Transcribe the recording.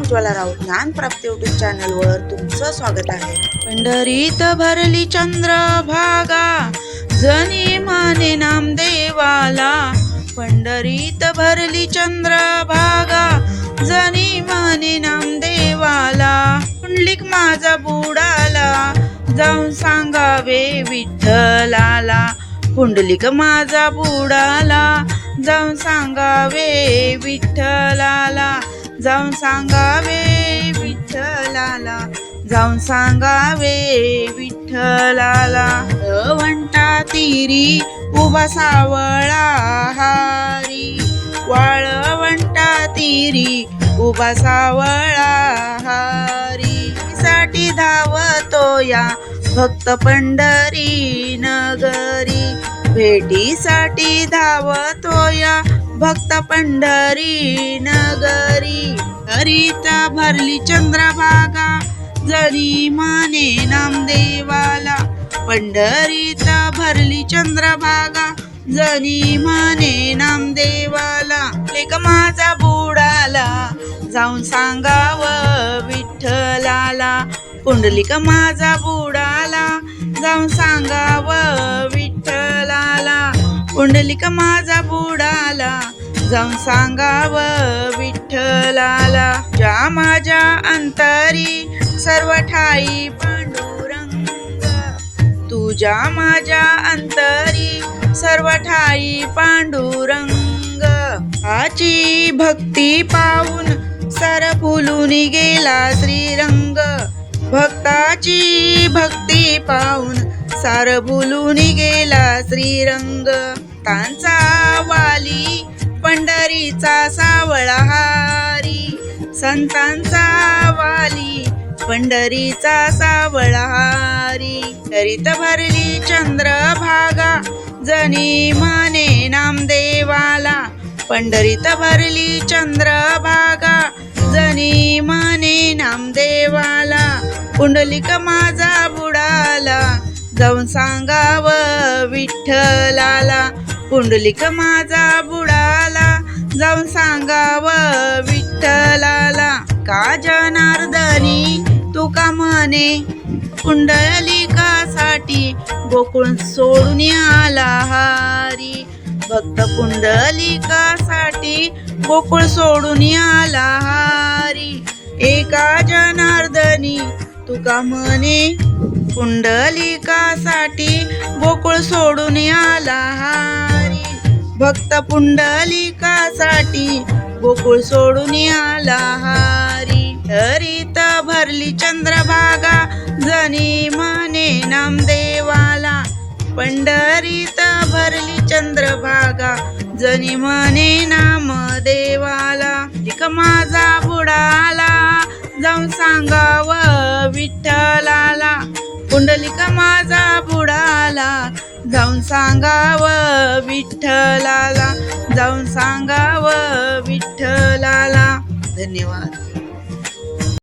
Ujjwala Raut ज्ञानप्राप्ती YouTube चॅनलवर तुमचं स्वागत आहे। पंढरीत भरली चंद्रभागा, जनी माने नामदेवाला। पंढरीत भरली चंद्रभागा, जनी माने नामदेवाला। पुंडलिक माझा बुडाला, जाऊन सांगावे विठ्ठलाला। पुंडलिक माझा बुडाला, जाऊन सांगावे विठ्ठलाला। जाऊन सांगावे विठ्ठलाला, जाऊन सांगावे विठ्ठलाला। वळवंटा तीरी उभा सावळा हारी, वाळवंटा तीरी उभा सावळा हारी। साठी धावतो या भक्त पंढरी नगरी, भेटीसाठी धावतो या भक्त पंढरी नगरी। हरिता भरली चंद्रभागा, जनी माने नामदेवाला। पंढरीत भरली चंद्रभागा, जनी माने नामदेवाला। लेक माझा बुडाला, जाऊन सांगावं विठ्ठलाला। पुंडलिक माझा बुडाला, जाऊन सांगावं विठ्ठलाला। पुंडलिक माझा बुडाला, जाऊन सांगावं विठ्ठलाला। ज्या माझ्या अंतरी सर्व ठाई पांडुरंग, तुझ्या माझ्या अंतरी सर्व ठाई पांडुरंग। आची भक्ती पाहून सार फुलून गेला श्रीरंग। भक्ताची भक्ती पाहून सार भुलून गेला श्रीरंग। तांचा वाली पंढरीचा सावळा हारी, संतांचा वाली पंढरीचा सावळा हारी। हरित भरली चंद्रभागा, जनी माने नामदेवाला। पंढरीत भरली चंद्रभागा, जनी माने नामदेवाला। पुंडलिक माझा बुडाला, जाऊन सांगावं विठ्ठलाला। पुंडलिक माझा बुडाला, जाऊन सांगावं विठ्ठलाला। का जनार्दनी तुका म्हणे, पुंडलिकासाठी गोकुळ सोडून आला हारी। भक्त पुंडलिकासाठी गोकुळ सोडून आला हारी। एका जनार्दनी तुका म्हणे, पुंडलिकासाठी गोकुळ सोडून आला हारी। भक्त पुंडलिकासाठी गोकुळ सोडून आला हारी। हरित भरली चंद्रभागा, जनी माने नामदेवाला। पंढरीत भरली चंद्रभागा, जनी माने नामदेवाला। लेक माझा बुडाला, जाऊन सांगावं विठ्ठलाला। पुंडलिक माझा बुडाला, जाऊन सांगावं विठ्ठलाला। जाऊन सांगावं विठ्ठलाला। धन्यवाद।